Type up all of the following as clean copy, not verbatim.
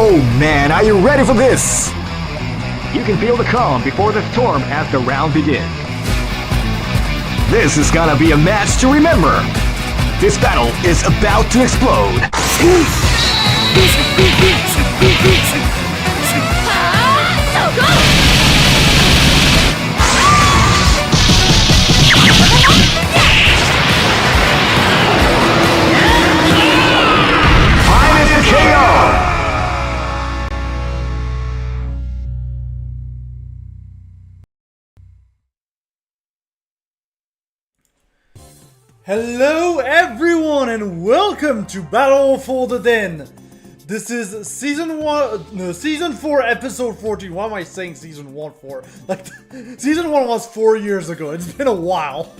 Oh man, are you ready for this? You can feel the calm before the storm as the round begins. This is gonna be a match to remember. This battle is about to explode. Final KO! Hello everyone and welcome to Battle for the Den. This is season 4 episode 14. Why am I saying season 1 for? Like, season 1 was 4 years ago. It's been a while.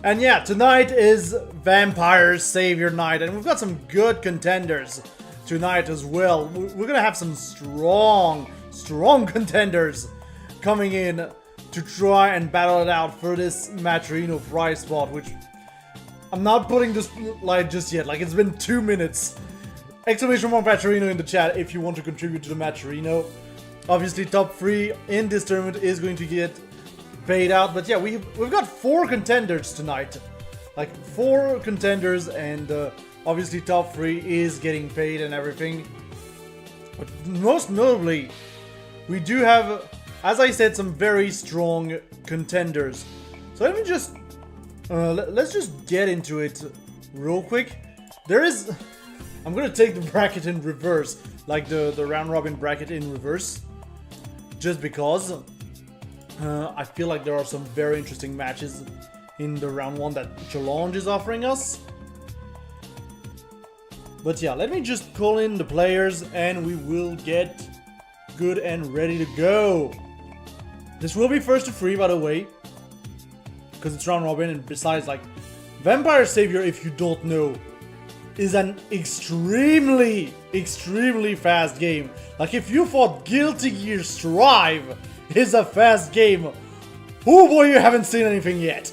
And yeah, tonight is Vampire Savior Night and we've got some good contenders tonight as well. We're gonna have some strong contenders coming in to try and battle it out for this Matcherino prize spot, which I'm not putting this light just yet. Like, it's been 2 minutes. Exclamation mark Matcherino in the chat if you want to contribute to the Matcherino. Obviously, top 3 in this tournament is going to get paid out. But yeah, we've got 4 contenders tonight. Like, 4 contenders, and obviously top 3 is getting paid and everything. But most notably, we do have, as I said, some very strong contenders. So let me just, let's just get into it real quick. I'm gonna take the bracket in reverse, like the round robin bracket in reverse. Just because, I feel like there are some very interesting matches in the round 1 that Challenge is offering us. But yeah, let me just call in the players and we will get good and ready to go. This will be first to 3, by the way, because it's round robin, and besides, like, Vampire Savior, if you don't know, is an extremely fast game. Like, if you thought Guilty Gear Strive is a fast game, oh boy, you haven't seen anything yet.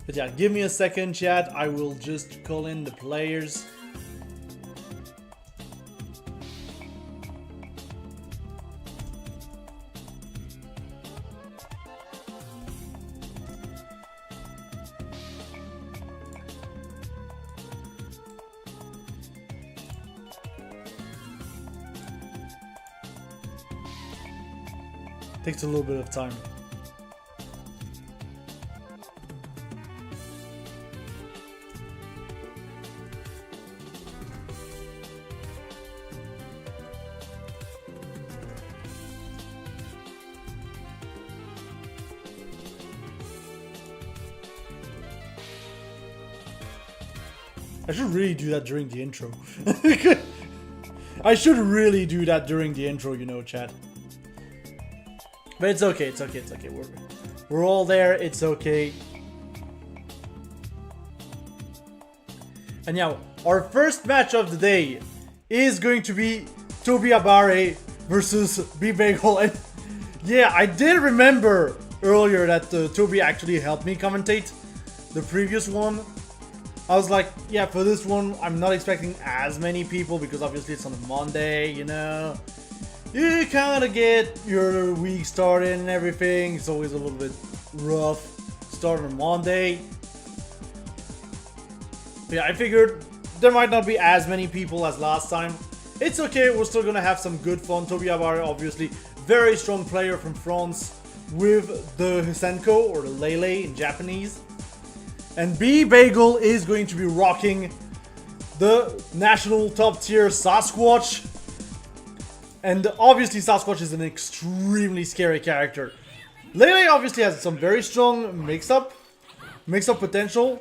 But yeah, give me a second, chat. I will just call in the players. Takes a little bit of time. I should really do that during the intro. I should really do that during the intro, you know, chat. But it's okay, it's okay, it's okay. We're all there, it's okay. And now, our first match of the day is going to be Toby Abare versus B-Bagel. And yeah, I did remember earlier that Toby actually helped me commentate the previous one. I was like, yeah, for this one, I'm not expecting as many people because obviously it's on a Monday, you know. You kind of get your week started and everything. It's always a little bit rough starting on Monday. But yeah, I figured there might not be as many people as last time. It's okay, we're still gonna have some good fun. Toby Abare, obviously, very strong player from France with the Hisenko, or the Lele in Japanese. And B-Bagel is going to be rocking the national top tier Sasquatch. And obviously Sasquatch is an extremely scary character. Lele obviously has some very strong mix-up potential.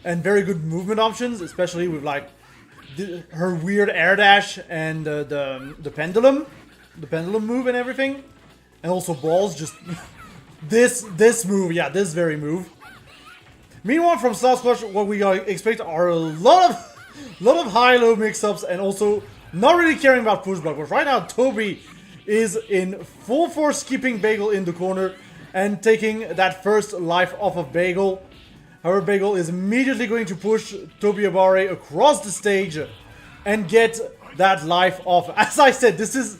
And very good movement options, especially with like her weird air dash and the pendulum move and everything. And also balls, just this move, yeah, this very move. Meanwhile, from Sasquatch, what we expect are a lot of high-low mix-ups and also Not really caring about Wolfbrok, but right now Toby is in full force keeping Bagel in the corner and taking that first life off of Bagel. However, Bagel is immediately going to push Toby Abare across the stage and get that life off. As I said, this is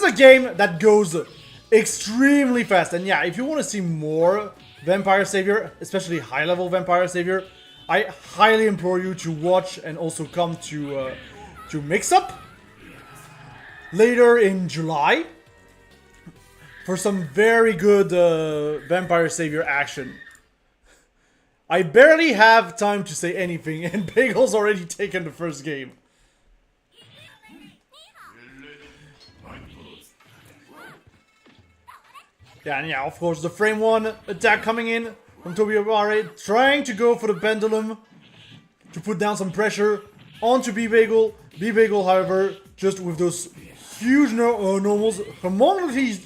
a game that goes extremely fast. And yeah, if you want to see more Vampire Savior, especially high-level Vampire Savior, I highly implore you to watch and also come to Mix Up later in July for some very good Vampire Savior action. I barely have time to say anything, and Bagel's already taken the first game. Yeah, and yeah, of course, the frame 1 attack coming in from Toby Abare, trying to go for the pendulum to put down some pressure onto B-Bagel. B-Bagel, however, just with those huge normals, humongously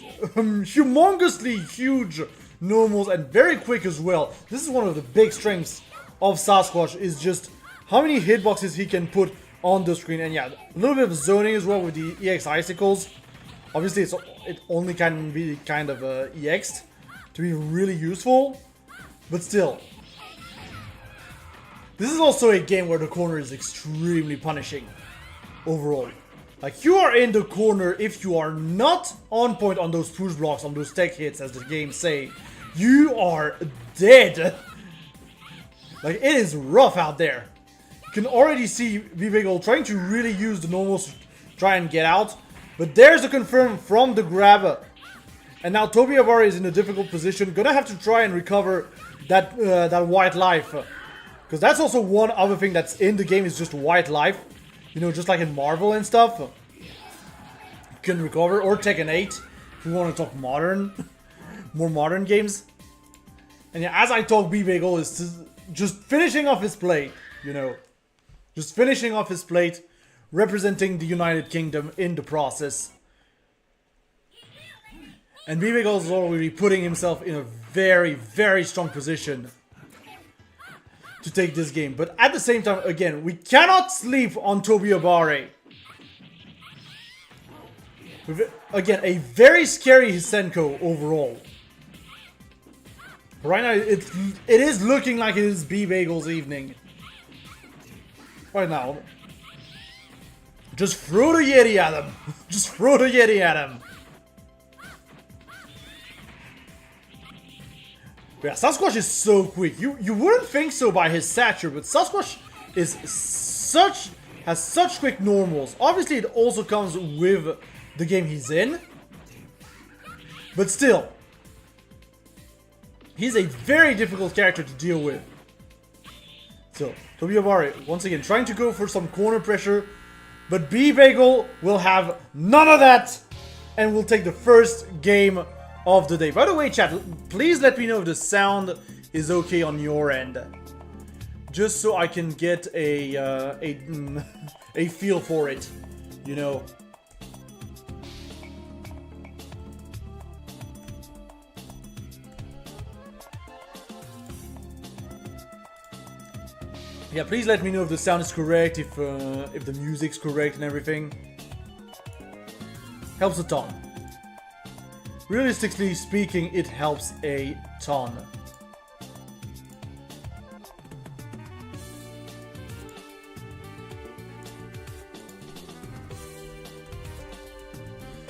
huge normals, and very quick as well. This is one of the big strengths of Sasquatch, is just how many hitboxes he can put on the screen. And yeah, a little bit of zoning as well with the EX icicles. Obviously, it only can be kind of EX'd to be really useful, but still. This is also a game where the corner is extremely punishing overall. Like, you are in the corner if you are not on point on those push blocks, on those tech hits, as the game say. You are dead. Like, it is rough out there. You can already see B-Bagel trying to really use the normals to try and get out. But there's a confirm from the grab. And now Toby Abare is in a difficult position. Gonna have to try and recover that that white life. Because that's also one other thing that's in the game, is just white life. You know, just like in Marvel and stuff. You can recover, or Tekken 8, if you want to talk modern. More modern games. And yeah, as I talk, B-Bagel is just finishing off his plate, you know. Just finishing off his plate, representing the United Kingdom in the process. And B-Bagel is already putting himself in a very, very strong position to take this game. But at the same time, again, we cannot sleep on Toby Abare. With, again, a very scary Hisenko overall. Right now, it is looking like it is B-Bagel's evening. Right now. Just throw the Yeti at him. Just throw the Yeti at him. Yeah, Sasquatch is so quick. You wouldn't think so by his stature, but Sasquatch has such quick normals. Obviously, it also comes with the game he's in. But still, he's a very difficult character to deal with. So, Toby Abare, once again, trying to go for some corner pressure. But B-Bagel will have none of that. And will take the first game of the day. By the way, chat, please let me know if the sound is okay on your end. Just so I can get a feel for it, you know. Yeah, please let me know if the sound is correct, if the music's correct and everything. Helps a ton. Realistically speaking, it helps a ton.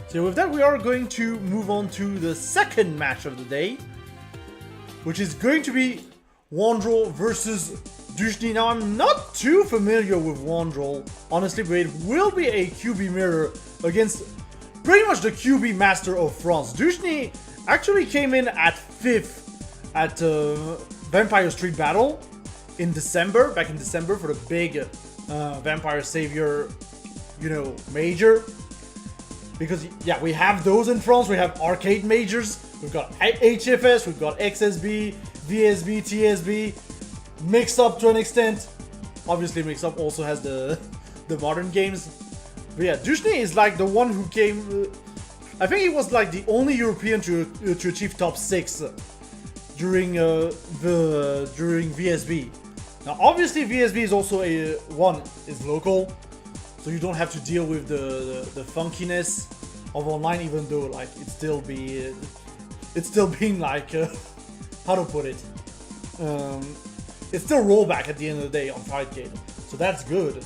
So with that, we are going to move on to the second match of the day, which is going to be Wandrel versus Dushni. Now, I'm not too familiar with Wandrel, honestly, but it will be a QB mirror against pretty much the QB master of France. Dushni actually came in at 5th at Vampire Street Battle in December, back in December, for the big Vampire Savior, you know, major. Because, yeah, we have those in France. We have arcade majors. We've got HFS, we've got XSB, VSB, TSB. Mix Up to an extent. Obviously, Mix Up also has the modern games. But yeah, Dushni is like the one who came... I think he was like the only European to achieve top 6 during VSB. Now, obviously, VSB is also is local. so you don't have to deal with the funkiness of online, even though like it's still being like how to put it, it's still rollback at the end of the day on Fightgate, so that's good.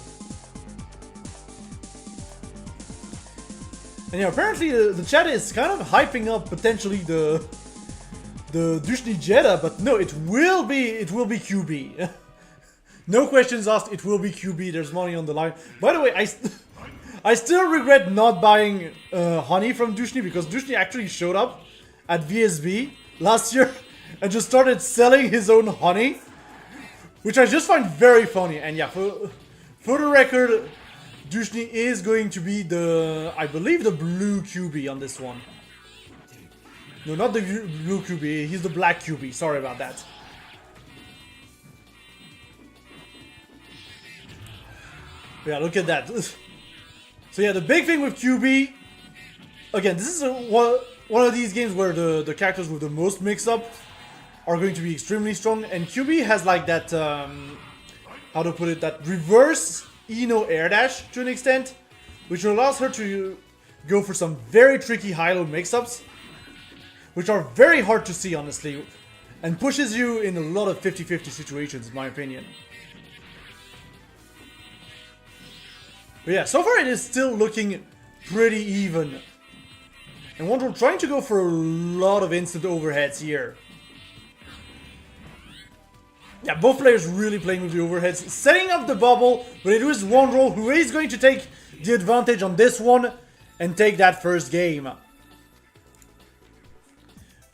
And yeah, apparently the chat is kind of hyping up potentially the Dushni Jeddah, but no, it will be QB. No questions asked, it will be QB. There's money on the line. By the way, I still regret not buying honey from Dushni, because Dushni actually showed up at VSB last year and just started selling his own honey, which I just find very funny. And yeah, for the record, Dushni is going to be I believe the blue QB on this one. No, not the blue QB, he's the black QB, sorry about that. Yeah, look at that. So yeah, the big thing with QB, again, this is one of these games where the characters with the most mix-up are going to be extremely strong, and QB has like that, how to put it, that reverse Eno air dash to an extent, which allows her to go for some very tricky high-low mix-ups, which are very hard to see, honestly, and pushes you in a lot of 50-50 situations, in my opinion. But yeah, so far it is still looking pretty even. And Wondrel trying to go for a lot of instant overheads here. Yeah, both players really playing with the overheads, setting up the bubble, but it is Wondrel who is going to take the advantage on this one and take that first game.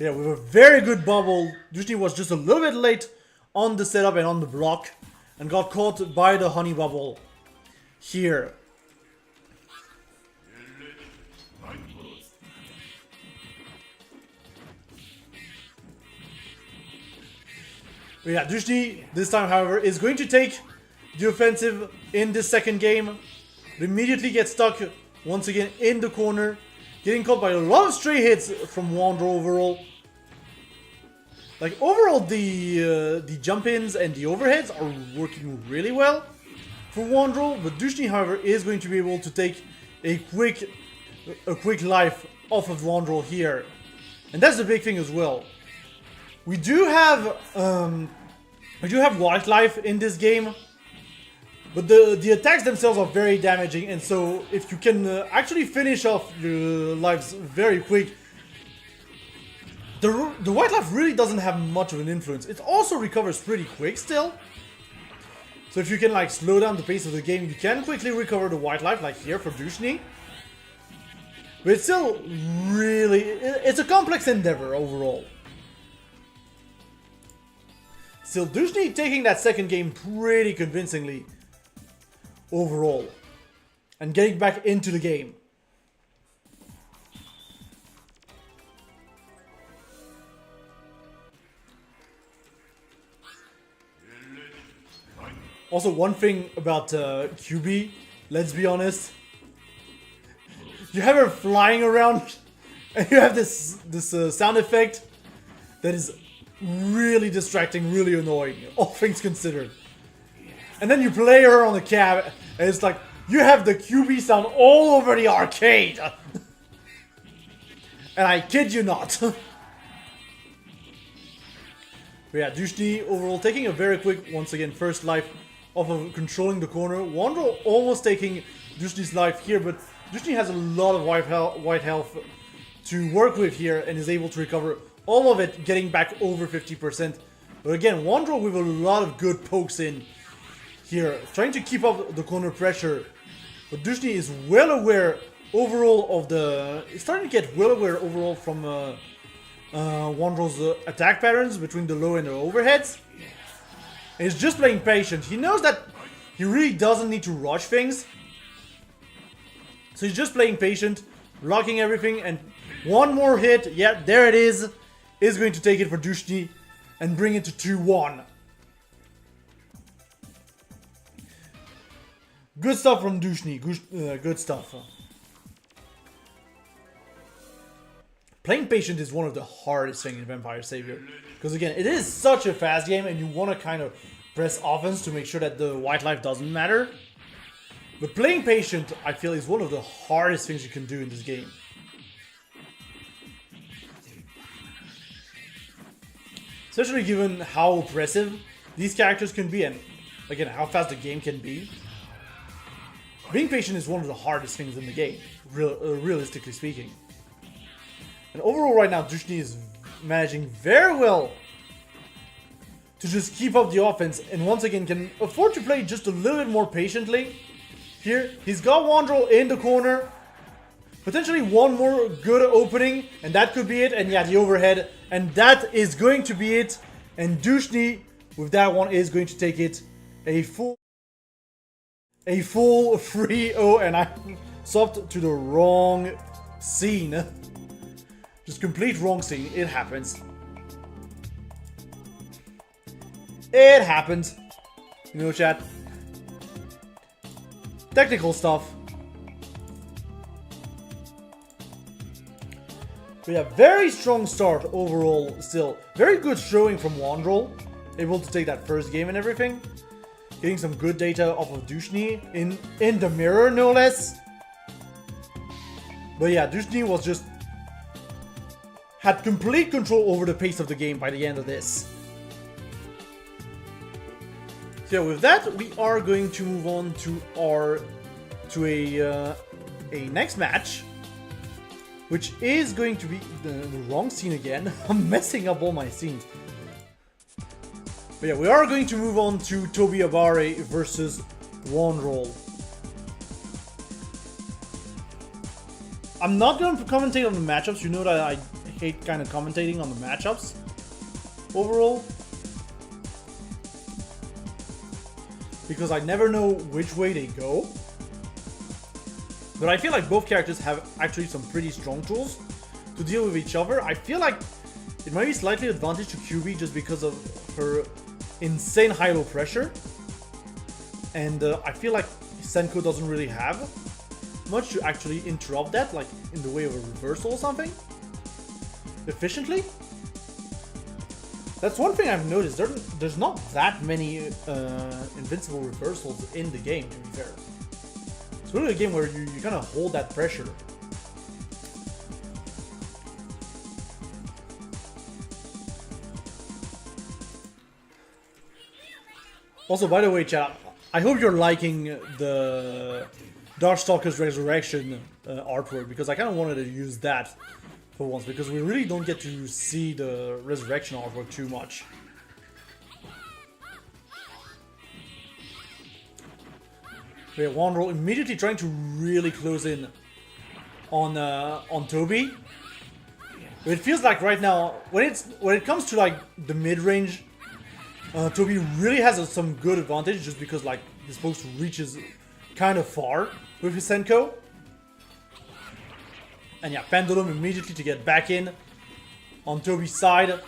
Yeah, with a very good bubble, Dushni was just a little bit late on the setup and on the block, and got caught by the honey bubble here. But yeah, Dushni this time, however, is going to take the offensive in this second game. Immediately gets stuck once again in the corner, getting caught by a lot of stray hits from Wondrel overall. Like overall, the jump-ins and the overheads are working really well for Wondrel, but Dushni, however, is going to be able to take a quick life off of Wondrel here, and that's the big thing as well. We do have white life in this game, but the attacks themselves are very damaging, and so if you can actually finish off your lives very quick, the white life really doesn't have much of an influence. It also recovers pretty quick still. So if you can like slow down the pace of the game, you can quickly recover the white life, like here for Dushni. But it's still really, it's a complex endeavor overall. Still, Dushni taking that second game pretty convincingly overall, and getting back into the game. Also, one thing about QB, let's be honest, you have her flying around, and you have this sound effect that is really distracting, really annoying, all things considered. And then you play her on the cab, and it's like, you have the QB sound all over the arcade! And I kid you not. But yeah, Dushni overall taking a very quick, once again, first life off of controlling the corner. Wondrel almost taking Dushni's life here, but Dushni has a lot of white health to work with here, and is able to recover all of it, getting back over 50%. But again, Wondrel with a lot of good pokes in here, trying to keep up the corner pressure. But Dushni is well aware overall of starting to get well aware overall from Wondrel's attack patterns between the low and the overheads. And he's just playing patient. He knows that he really doesn't need to rush things. So he's just playing patient, blocking everything, and one more hit, yeah, there it is going to take it for Dushni and bring it to 2-1. Good stuff from Dushni, good stuff. Playing patient is one of the hardest things in Vampire Savior, because again, it is such a fast game, and you want to kind of press offense to make sure that the white life doesn't matter. But playing patient, I feel, is one of the hardest things you can do in this game. Especially given how oppressive these characters can be and, again, how fast the game can be. Being patient is one of the hardest things in the game, realistically speaking. And overall right now, Dushni is managing very well to just keep up the offense and once again can afford to play just a little bit more patiently. Here, he's got Wandrel in the corner. Potentially one more good opening, and that could be it. And yeah, the overhead, and that is going to be it. And Dushni, with that one, is going to take it a full 3-0, and I swapped to the wrong scene. Just complete wrong scene. It happens. It happens. You know, chat. Technical stuff. But yeah, very strong start overall still. Very good showing from Wandrel. Able to take that first game and everything. Getting some good data off of Dushni in the mirror, no less. But yeah, Dushni was just... had complete control over the pace of the game by the end of this. So yeah, with that, we are going to move on to a next match, which is going to be the wrong scene again. I'm messing up all my scenes. But yeah, we are going to move on to Toby Abare versus Wandrel. I'm not going to commentate on the matchups. You know that I hate kind of commentating on the matchups overall, because I never know which way they go. But I feel like both characters have actually some pretty strong tools to deal with each other. I feel like it might be slightly advantage to QB just because of her insane high-low pressure. And I feel like Senko doesn't really have much to actually interrupt that, like in the way of a reversal or something, efficiently. That's one thing I've noticed. There's not that many invincible reversals in the game, to be fair. It's really a game where you kind of hold that pressure. Also, by the way, chat, I hope you're liking the Darkstalker's Resurrection artwork, because I kind of wanted to use that for once, because we really don't get to see the Resurrection artwork too much. Okay, Wandrel immediately trying to really close in on Toby. But it feels like right now, when it comes to like the mid-range, Toby really has some good advantage, just because like he's supposed to reach kind of far with his Senko. And yeah, Pendulum immediately to get back in on Toby's side.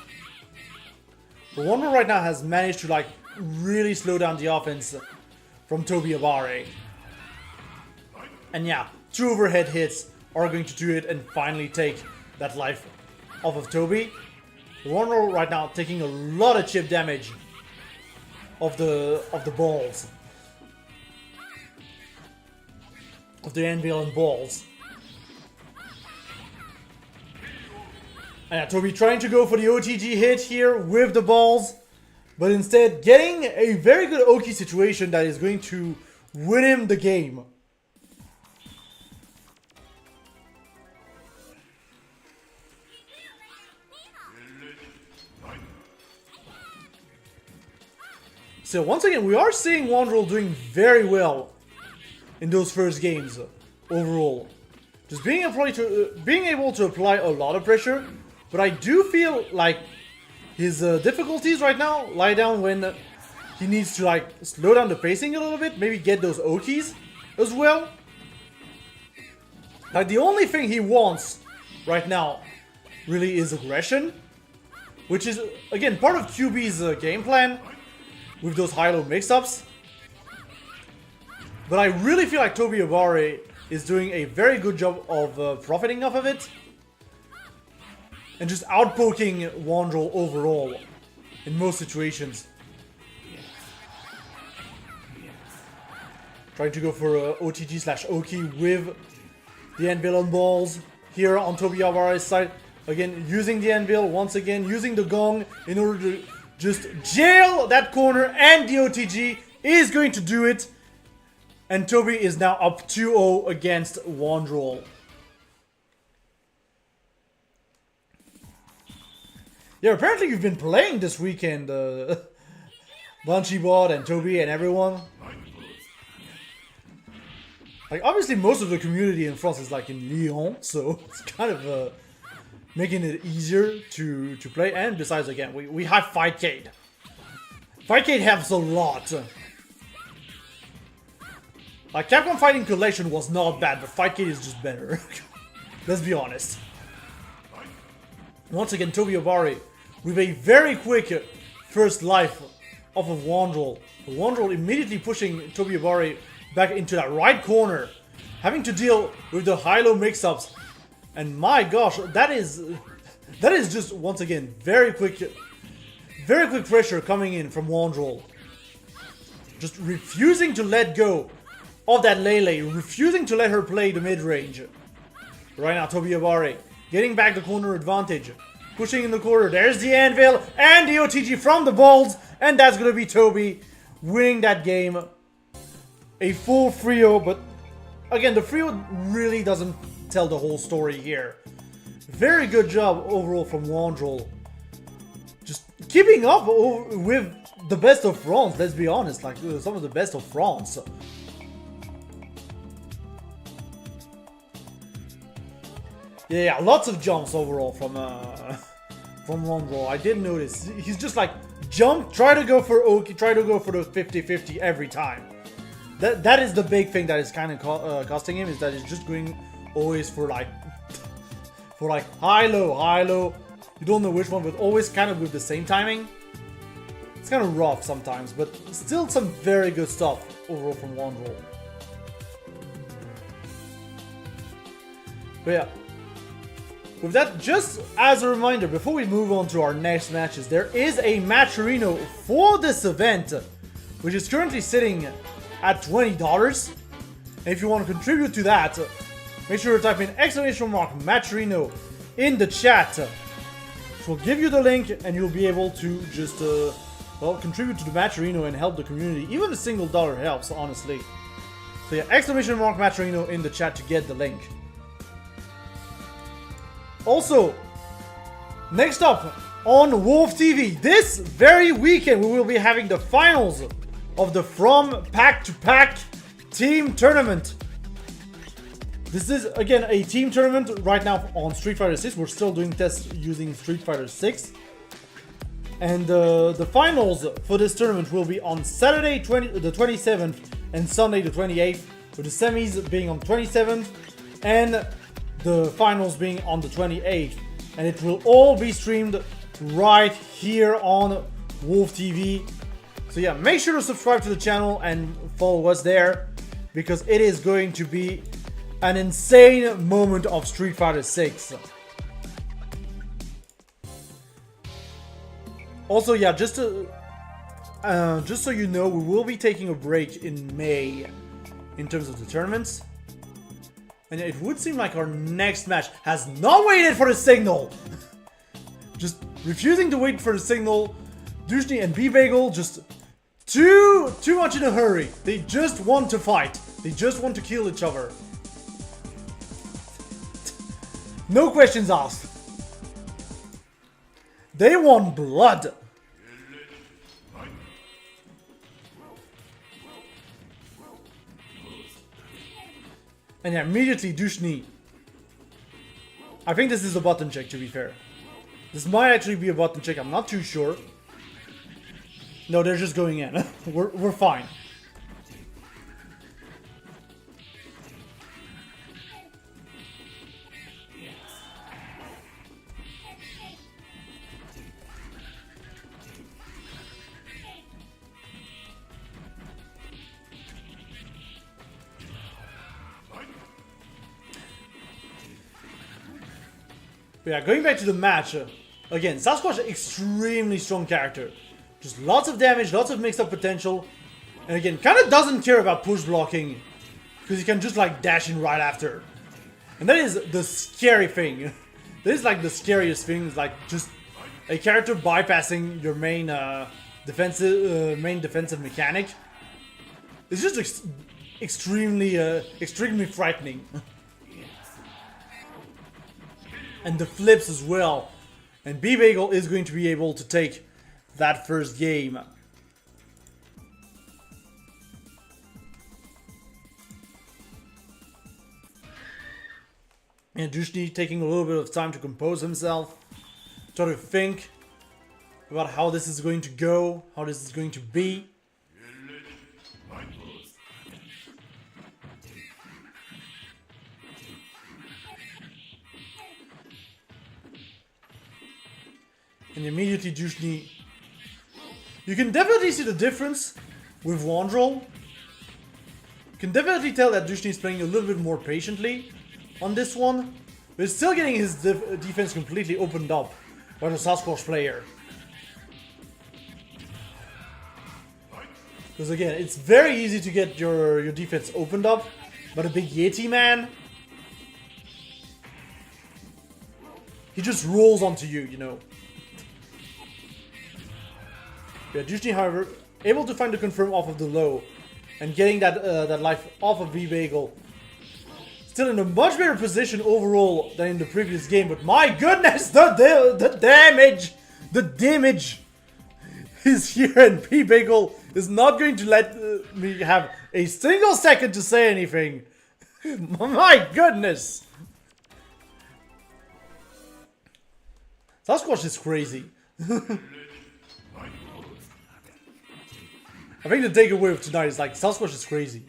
But Wandrel right now has managed to like really slow down the offense from Toby Abare. And yeah, 2 overhead hits are going to do it and finally take that life off of Toby. Wandrel right now taking a lot of chip damage of the balls. Of the anvil and balls. And yeah, Toby trying to go for the OTG hit here with the balls, but instead getting a very good Oki situation that is going to win him the game. So once again, we are seeing Wandrel doing very well in those first games overall. Just being able to apply a lot of pressure, but I do feel like his difficulties right now lie down when he needs to like slow down the pacing a little bit, maybe get those Okis as well. Like the only thing he wants right now really is aggression, which is again part of QB's game plan with those high-low mix-ups. But I really feel like Toby Abare is doing a very good job of profiting off of it. And just outpoking Wandrel overall in most situations. Trying to go for OTG slash Oki with the anvil on balls. Here on Toby Alvarez's side. Again, using the anvil, once again, using the gong in order to just jail that corner, and the OTG is going to do it. And Toby is now up 2-0 against Wandrol. Yeah, apparently you've been playing this weekend, Bunchybot and Toby and everyone. Like, obviously most of the community in France is like in Lyon, so it's kind of making it easier to play. And besides, again, we have Fightcade. Fightcade helps a lot. Like, Capcom Fighting Collection was not bad, but Fightcade is just better. Let's be honest. Once again, Toby Obari with a very quick first life off of Wandrel. Wandrel immediately pushing Toby Obari back into that right corner, having to deal with the high-low mix-ups. And my gosh, that is just, once again, very quick pressure coming in from Wandrel. Just refusing to let go of that Lele, refusing to let her play the mid-range. Right now, Toby Obari getting back the corner advantage. Pushing in the corner, there's the anvil and the OTG from the balls. And that's going to be Toby winning that game. A full Frio, but again, the Frio really doesn't tell the whole story here. Very good job overall from Wandrel. Just keeping up with the best of France, let's be honest, like some of the best of France. Yeah, lots of jumps overall from Wandrel. I did notice. He's just like, jump, try to go for Oki, try to go for the 50-50 every time. That is the big thing that is kind of costing him, is that he's just going always for like high-low. You don't know which one, but always kind of with the same timing. It's kind of rough sometimes, but still some very good stuff overall from Wandrel. But yeah. With that, just as a reminder, before we move on to our next matches, there is a match arena for this event, which is currently sitting at $20. And if you want to contribute to that, make sure to type in !matcherino in the chat. Which will give you the link, and you'll be able to just contribute to the Matcherino and help the community. Even a single dollar helps, honestly. So yeah, !matcherino in the chat to get the link. Also, next up on Wolf TV, this very weekend we will be having the finals of the From Pack to Pack Team Tournament. This is, again, a team tournament right now on Street Fighter 6. We're still doing tests using Street Fighter 6. And the finals for this tournament will be on Saturday the 27th and Sunday the 28th, with the semis being on 27th and the finals being on the 28th. And it will all be streamed right here on Wolf TV. So yeah, make sure to subscribe to the channel and follow us there, because it is going to be an insane moment of Street Fighter 6. Also, yeah, just so you know, we will be taking a break in May in terms of the tournaments. And it would seem like our next match has not waited for the signal. Just refusing to wait for the signal. Dushni and B-Bagel just too much in a hurry. They just want to fight. They just want to kill each other. No questions asked. They want blood. And immediately Dushni. I think this is a button check, to be fair. This might actually be a button check, I'm not too sure. No, they're just going in. We're fine. But yeah, going back to the match, again, Sasquatch, extremely strong character. Just lots of damage, lots of mixed-up potential. And again, kind of doesn't care about push blocking. Because he can just like dash in right after. And that is the scary thing. That is like the scariest thing. Is like just a character bypassing your main defensive mechanic. It's just extremely frightening. And the flips as well. And B-Bagel is going to be able to take that first game. And Dushni taking a little bit of time to compose himself. Try to think about how this is going to go, how this is going to be. And immediately Dushni... You can definitely see the difference with Wandrel. You can definitely tell that Dushni is playing a little bit more patiently on this one. But he's still getting his defense completely opened up by the Sasquatch player. Because again, it's very easy to get your defense opened up. But a big Yeti man, he just rolls onto you, you know. Yeah, Dushni, however, able to find the confirm off of the low. And getting that life off of V-Bagel. Still in a much better position overall than in the previous game. But my goodness, the damage! The damage is here, and V-Bagel is not going to let me have a single second to say anything. My goodness! Sasquatch is crazy. I think the takeaway of tonight is like, Sasquatch is crazy.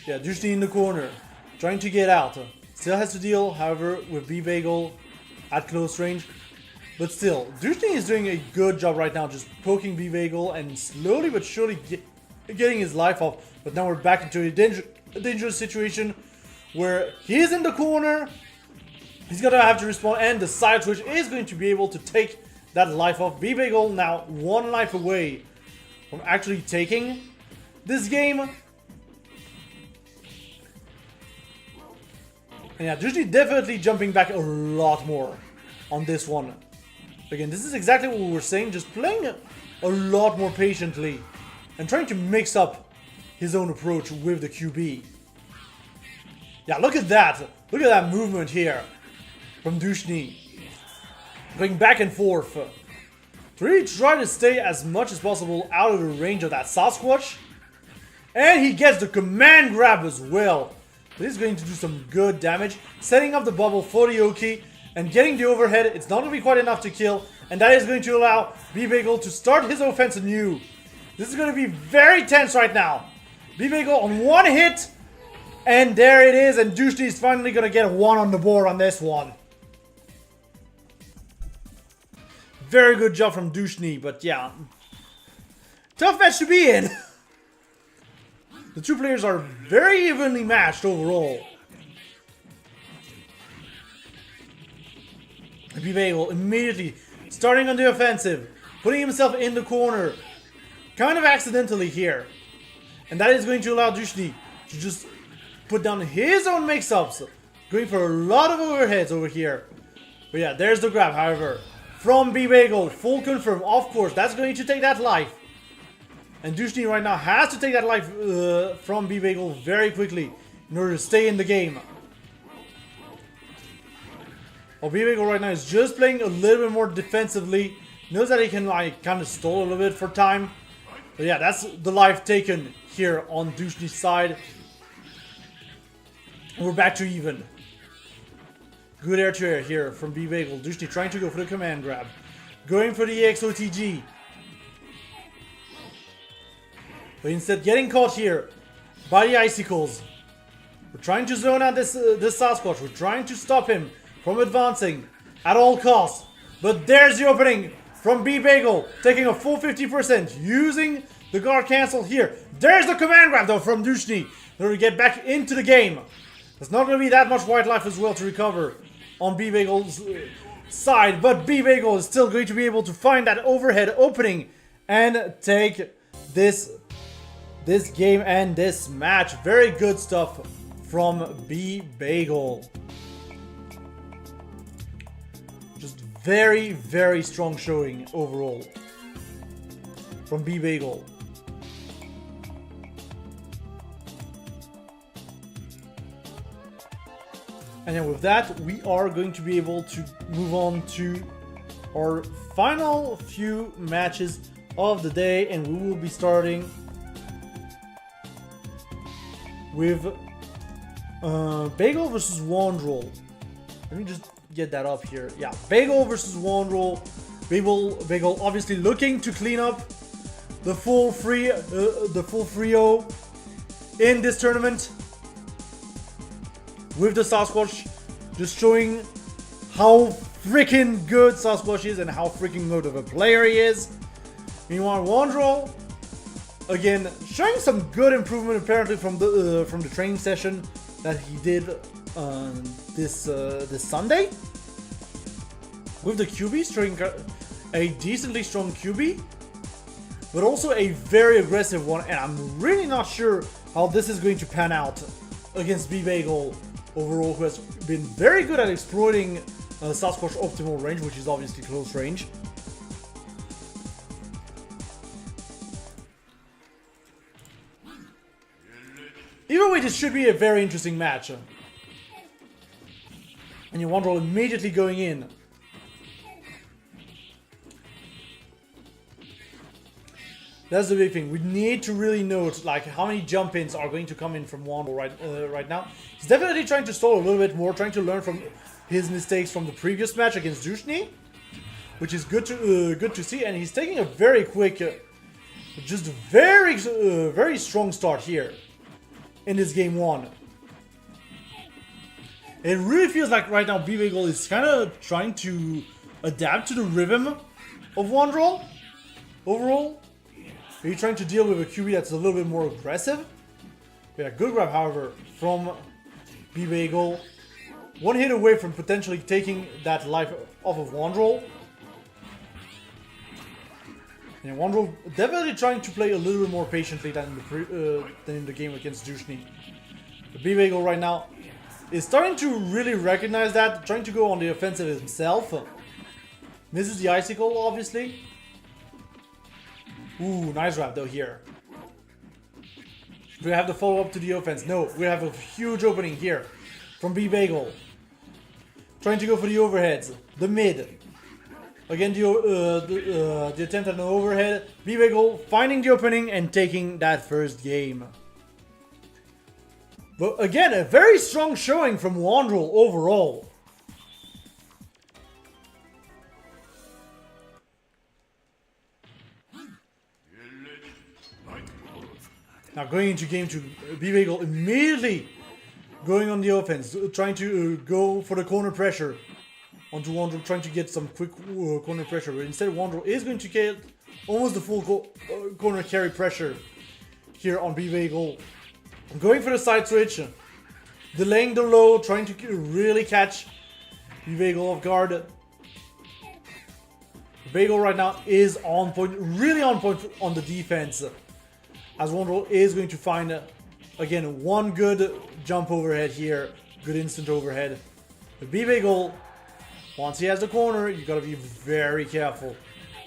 Yeah, Dushni in the corner, trying to get out. Still has to deal, however, with V-Bagel at close range. But still, Dushni is doing a good job right now, just poking V-Bagel and slowly but surely getting his life off. But now we're back into a dangerous situation where he is in the corner. He's gonna have to respond, and the side switch is going to be able to take that life off. V-Bagel now one life away from actually taking this game. And yeah, Dushni definitely jumping back a lot more on this one. Again, this is exactly what we were saying, just playing a lot more patiently and trying to mix up his own approach with the QB. Yeah, look at that. Look at that movement here from Dushni. Going back and forth to really try to stay as much as possible out of the range of that Sasquatch. And he gets the command grab as well. This is going to do some good damage. Setting up the bubble for the Oki and getting the overhead. It's not going to be quite enough to kill. And that is going to allow V-Bagel to start his offense anew. This is going to be very tense right now. V-Bagel on one hit. And there it is. And Dushni is finally going to get a 1 on the board on this one. Very good job from Dushni, but yeah. Tough match to be in. The two players are very evenly matched overall. V-Bagel immediately starting on the offensive, putting himself in the corner, kind of accidentally here. And that is going to allow Dushni to just put down his own mix-ups, going for a lot of overheads over here. But yeah, there's the grab, however. From V-Bagel, full confirm, of course, that's going to take that life. And Dushni right now has to take that life from V-Bagel very quickly in order to stay in the game. Well, V-Bagel right now is just playing a little bit more defensively. Knows that he can like kind of stall a little bit for time. But yeah, that's the life taken here on Dushni's side. We're back to even. Good air to air here from V-Bagel. Dushni trying to go for the command grab. Going for the EXOTG. But instead getting caught here by the icicles. We're trying to zone out this Sasquatch. We're trying to stop him from advancing at all costs. But there's the opening from V-Bagel. Taking a full 50%. Using the guard cancel here. There's the command grab though from Dushni. In order to get back into the game. There's not going to be that much white life as well to recover. on B-Bagel's side, but B-Bagel is still going to be able to find that overhead opening and take this game and this match. Very good stuff from B-Bagel. Just very, very strong showing overall from B-Bagel. And then with that, we are going to be able to move on to our final few matches of the day, and we will be starting with Bagel versus Wandrel. Let me just get that up here. Yeah, Bagel versus Wandrel. Bagel obviously looking to clean up the full 3-0 in this tournament with the Sasquatch, just showing how freaking good Sasquatch is and how freaking good of a player he is. Meanwhile, Wandrel, again, showing some good improvement apparently from the training session that he did this Sunday with the QB, showing a decently strong QB, but also a very aggressive one. And I'm really not sure how this is going to pan out against B-Bagel overall, who has been very good at exploiting Sasquatch optimal range, which is obviously close range. Either way, this should be a very interesting match. And you Wandrel immediately going in. That's the big thing. We need to really note like how many jump-ins are going to come in from Wandrel right now. He's definitely trying to stall a little bit more, trying to learn from his mistakes from the previous match against Dushny, which is good to see. And he's taking a very quick, just very strong start here in this game one. It really feels like right now B-Bagel is kind of trying to adapt to the rhythm of Wandrel overall. He's trying to deal with a QB that's a little bit more aggressive. Yeah, good grab, however, from B-Bagel. One hit away from potentially taking that life off of Wandrel. And Wandrel definitely trying to play a little bit more patiently than in the game against Dushny. The B-Bagel right now is starting to really recognize that, trying to go on the offensive himself. Misses the icicle, obviously. Ooh, nice wrap though here. Do we have the follow-up to the offense? No, we have a huge opening here from B-Bagel. Trying to go for the overheads, the mid. Again, the attempt at an overhead. B-Bagel finding the opening and taking that first game. But again, a very strong showing from Wandrel overall. Now going into game 2, B-Bagel immediately going on the offense, trying to go for the corner pressure onto Wandrel, trying to get some quick corner pressure. But instead, Wandrel is going to get almost the full corner carry pressure here on B-Bagel. Going for the side switch, delaying the low, trying to really catch B-Bagel off guard. Bagel right now is on point, really on point on the defense, as Wandrel is going to find, again, one good jump overhead here, good instant overhead. But B-Bagel, once he has the corner, you gotta be very careful.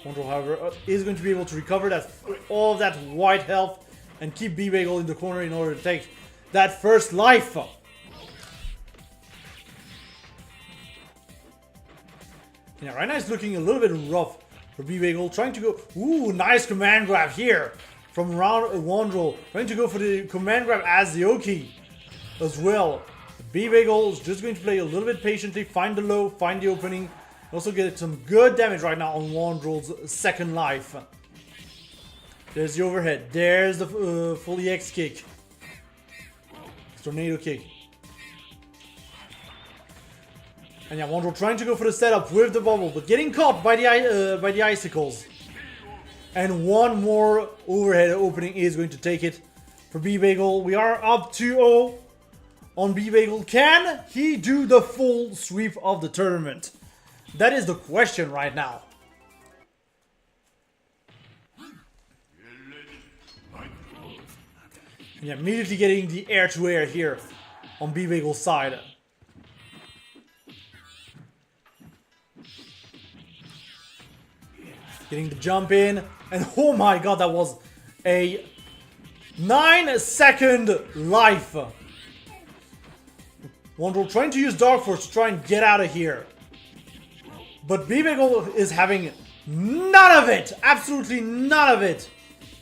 Wandrel, however, is going to be able to recover all of that white health and keep B-Bagel in the corner in order to take that first life. Yeah, right now it's looking a little bit rough for B-Bagel, trying to go. Ooh, nice command grab here from Wandrel, trying to go for the command grab as the Oki as well. B-Bagel is just going to play a little bit patiently, find the low, find the opening, also get some good damage right now on Wandrel's second life. There's the overhead, there's the full EX kick, tornado kick. And yeah, Wandrel trying to go for the setup with the bubble, but getting caught by the icicles. And one more overhead opening is going to take it for B-Bagel. We are up 2-0 on B-Bagel. Can he do the full sweep of the tournament? That is the question right now. Yeah, immediately getting the air-to-air here on B-Bagel's side. Getting the jump in, and oh my god, that was a 9-second life. Wolfbrok trying to use Dark Force to try and get out of here. But B-Bagel is having none of it! Absolutely none of it!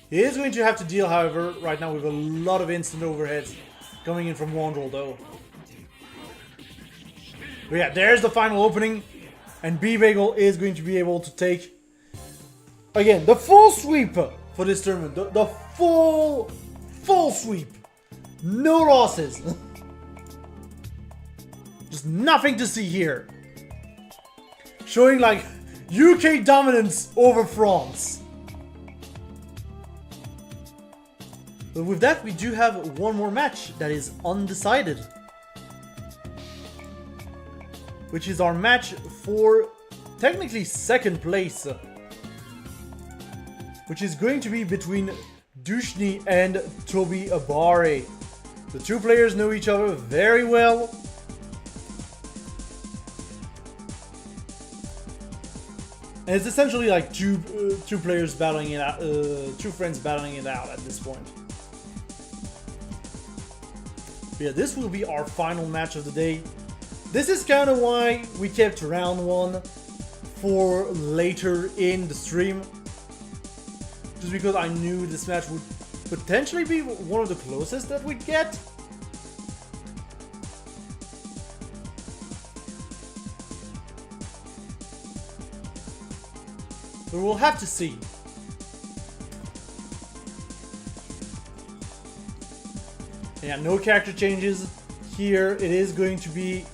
He is going to have to deal, however, right now with a lot of instant overheads coming in from Wolfbrok, though. But yeah, there's the final opening, and B-Bagel is going to be able to take, again, the full sweep for this tournament. The full sweep. No losses. Just nothing to see here. Showing like UK dominance over France. But with that, we do have one more match that is undecided. Which is our match for technically second place. Which is going to be between Dushni and Toby Abare. The two players know each other very well. And it's essentially like two players battling it out, two friends battling it out at this point. But yeah, this will be our final match of the day. This is kind of why we kept round one for later in the stream. Just because I knew this match would potentially be one of the closest that we'd get. But we'll have to see. Yeah, no character changes here. It is going to be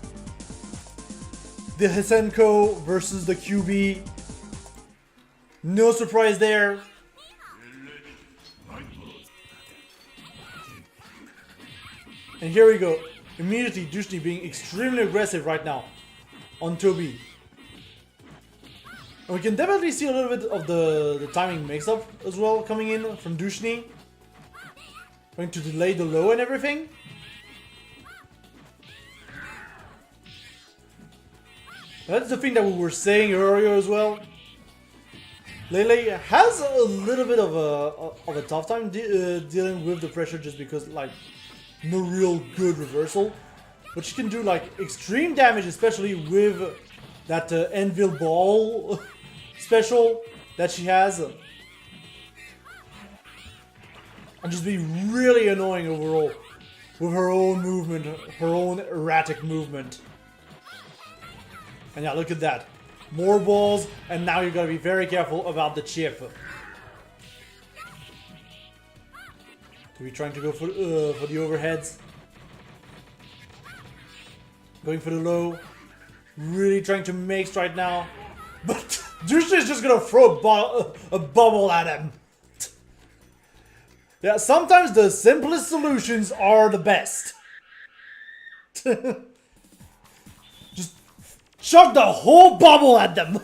the Hisenko versus the QB. No surprise there. And here we go. Immediately, Dushni being extremely aggressive right now on Toby. And we can definitely see a little bit of the timing mix-up as well coming in from Dushni. Going to delay the low and everything. That's the thing that we were saying earlier as well. Lele has a little bit of a tough time dealing with the pressure just because like no real good reversal. But she can do like extreme damage, especially with that Anvil Ball special that she has. And just be really annoying overall with her own movement, her own erratic movement. And yeah, look at that. More balls, and now you gotta be very careful about the chip. To be trying to go for the overheads. Going for the low. Really trying to make right now. But Dushni is just gonna throw a bubble at him. Yeah, sometimes the simplest solutions are the best. Just chuck the whole bubble at them.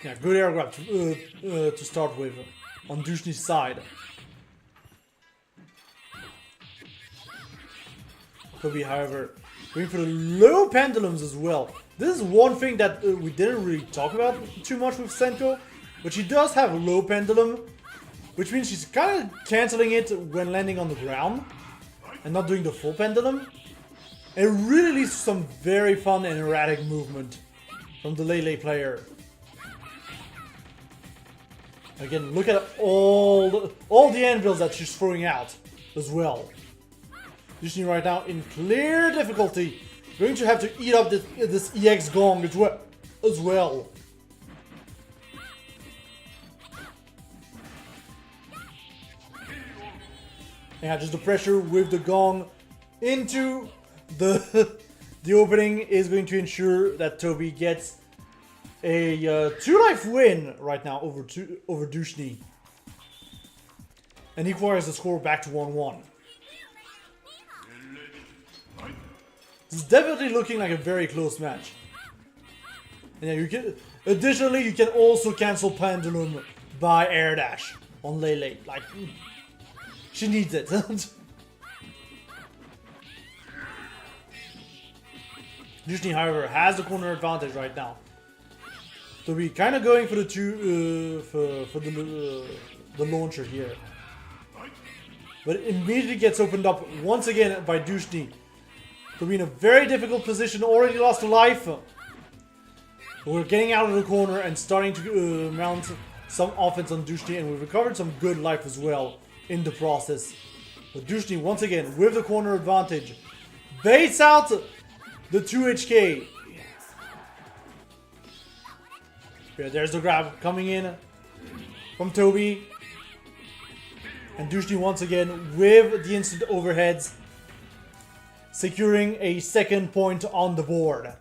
Yeah, good air grab to start with on Dushni's side. Toby, however, going for the low pendulums as well. This is one thing that we didn't really talk about too much with Senko, but she does have a low pendulum, which means she's kind of cancelling it when landing on the ground and not doing the full pendulum. And it really leads to some very fun and erratic movement from the Lele player. Again, look at all the anvils that she's throwing out as well. Dushni right now in clear difficulty. Going to have to eat up this EX gong as well. Yeah, just the pressure with the gong into the opening is going to ensure that Toby gets a 2-life win right now over Dushni. And equalizes the score back to 1-1. This is definitely looking like a very close match. And yeah, you can. Additionally, you can also cancel Pendulum by air dash on Lele. Like, she needs it. Dushni, however, has the corner advantage right now. So we're kind of going for the the launcher here. But it immediately gets opened up once again by Dushni. So we're in a very difficult position, already lost a life. We're getting out of the corner and starting to mount some offense on Dushni, and we've recovered some good life as well in the process. But Dushni, once again, with the corner advantage, baits out the 2HK. Yeah, there's the grab coming in from Toby. And Dushni once again with the instant overheads, securing a second point on the board.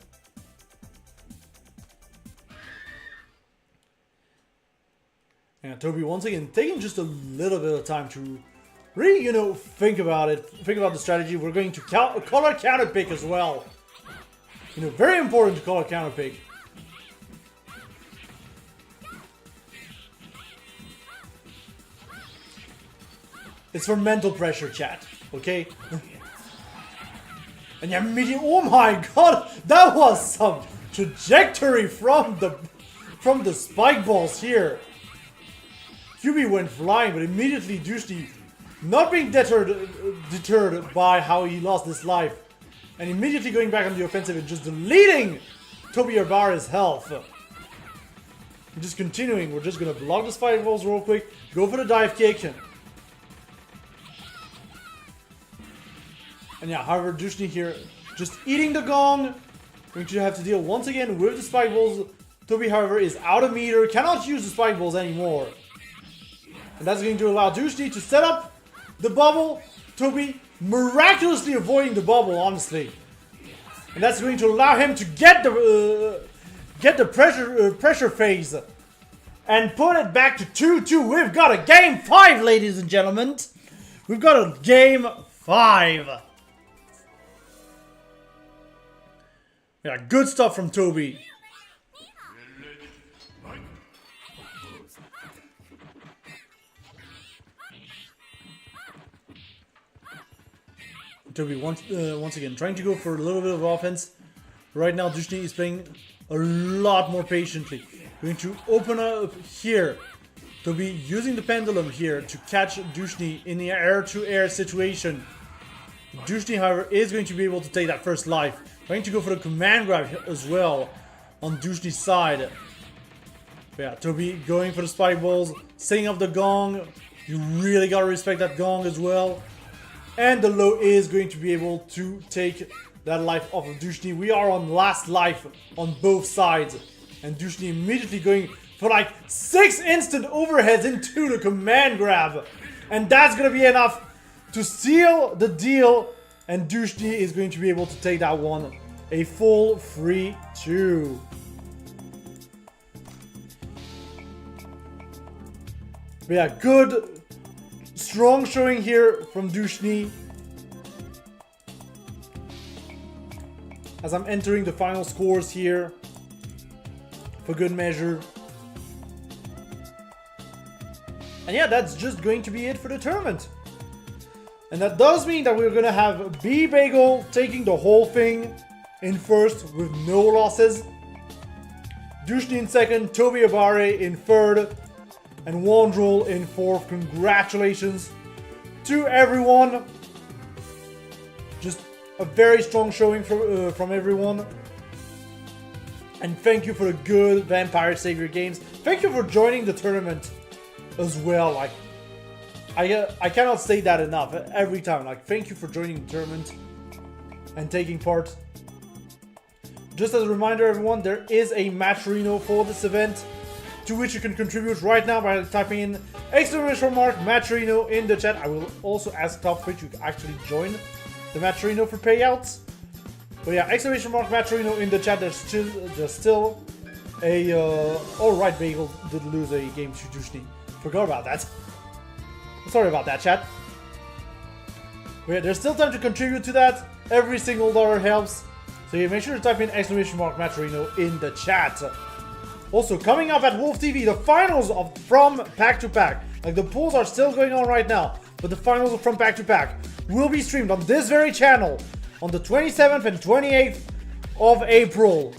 And Toby once again taking just a little bit of time to really, you know, think about it. Think about the strategy. We're going to color counter pick as well. You know, very important to color counter pick. It's for mental pressure, chat. Okay? And yeah, oh my god, that was some trajectory from the spike balls here. QB went flying, but immediately Dushni, not being deterred by how he lost his life, and immediately going back on the offensive and just deleting Toby Ibarra's health. And just continuing, we're just gonna block the spike balls real quick, go for the dive kick. And yeah, however, Dushni here just eating the gong. Going to have to deal once again with the spike balls. Toby, however, is out of meter, cannot use the spike balls anymore. And that's going to allow Dushni to set up the bubble. Toby miraculously avoiding the bubble, honestly. And that's going to allow him to get the pressure phase and put it back to 2-2. We've got a game 5, ladies and gentlemen. We've got a game 5. Yeah, good stuff from Toby. Toby once again trying to go for a little bit of offense. Right now, Dushni is playing a lot more patiently. Going to open up here. Toby using the pendulum here to catch Dushni in the air-to-air situation. Dushni, however, is going to be able to take that first life. Trying to go for the command grab as well on Dushni's side. But yeah, Toby going for the spike balls, setting up the gong. You really gotta respect that gong as well. And the low is going to be able to take that life off of Dushni. We are on last life on both sides. And Dushni immediately going for like 6 instant overheads into the command grab. And that's gonna be enough to seal the deal. And Dushni is going to be able to take that one. A full 3-2. But yeah, good, strong showing here from Dushni. As I'm entering the final scores here. For good measure. And yeah, that's just going to be it for the tournament. And that does mean that we're going to have B-Bagel taking the whole thing in first with no losses. Dushni in second, Toby Abare in third, and Wandrel in fourth. Congratulations to everyone. Just a very strong showing from everyone. And thank you for the good Vampire Savior games. Thank you for joining the tournament as well. Like, I cannot say that enough every time. Like, thank you for joining the tournament and taking part. Just as a reminder, everyone, there is a Matcherino for this event, to which you can contribute right now by typing in !Matcherino in the chat. I will also ask Top Twitch to actually join the Matcherino for payouts. But yeah, !Matcherino in the chat. There's still Oh right, Bagel did lose a game to Jushni. Forgot about that. Sorry about that, chat. But yeah, there's still time to contribute to that. Every single dollar helps. So yeah, make sure to type in !Matcherino in the chat. Also, coming up at Wolf TV, the finals of From Pack to Pack. Like, the polls are still going on right now, but the finals of From Pack to Pack will be streamed on this very channel on the 27th and 28th of April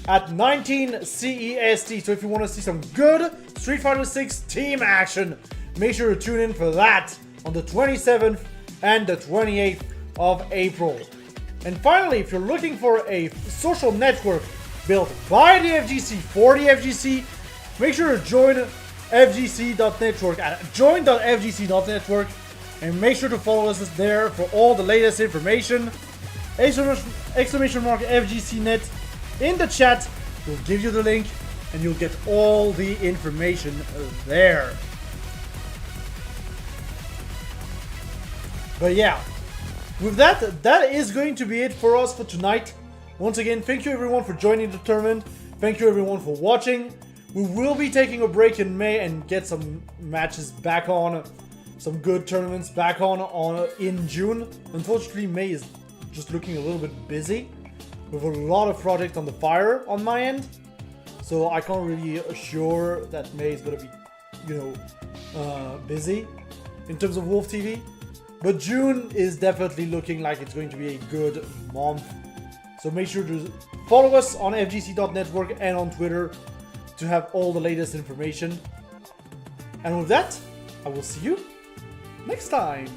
at 19 CEST. So if you want to see some good Street Fighter 6 team action, make sure to tune in for that on the 27th and the 28th of April. And finally, if you're looking for a social network built by the FGC for the FGC, make sure to join FGC.network at join.fgc.network and make sure to follow us there for all the latest information. !FGCnet in the chat will give you the link and you'll get all the information there. But yeah, with that, that is going to be it for us for tonight. Once again, thank you everyone for joining the tournament. Thank you everyone for watching. We will be taking a break in May and get some matches back on, some good tournaments back on in June. Unfortunately, May is just looking a little bit busy with a lot of projects on the fire on my end. So I can't really assure that May is going to be, busy in terms of Wolf TV. But June is definitely looking like it's going to be a good month. So make sure to follow us on fgc.network and on Twitter to have all the latest information. And with that, I will see you next time.